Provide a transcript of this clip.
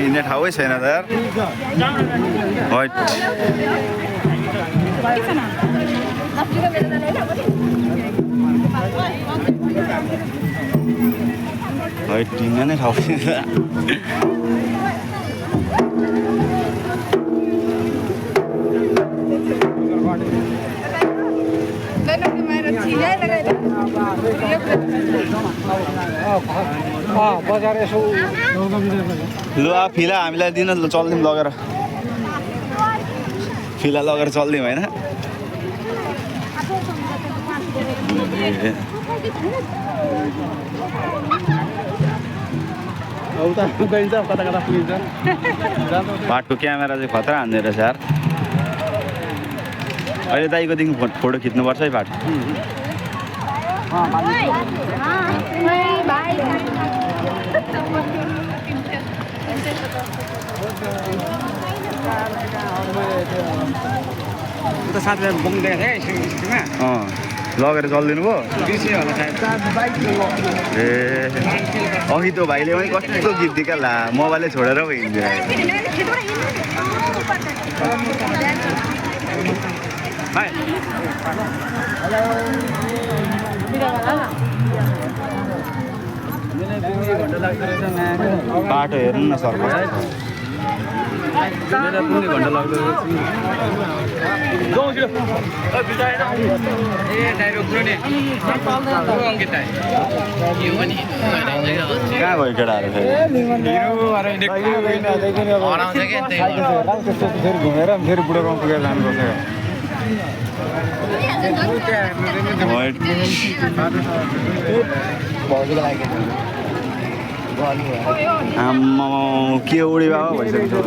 हिँड्ने ठाउँै छैन त यार हैट हैट हिँड्ने नै ठाउँ लु फिला हामीलाई दिन चल्दिउँ लगेर फिला लगेर चल्दिउँ होइन बाटोको क्यामेरा चाहिँ खतरा हान्ने रहेछ यार अहिले दाइकोदेखि फोटो खिच्नुपर्छ है बाटो साथीलाई बोक्दै लगेर चलिदिनु भयो ए अघि त्यो भाइले पनि कस्तो गीत दिएका ला मोबाइलै छोडेर पो हिँड्थ्यो बाटो हेर्नु न सर घन्टा लाग्दो कहाँ गयो केटाहरू फेरि घुमेर फेरि बुढो गाउँ पुगेर जानुपर्छ आम्मा के उडी बाबा भइसक्यो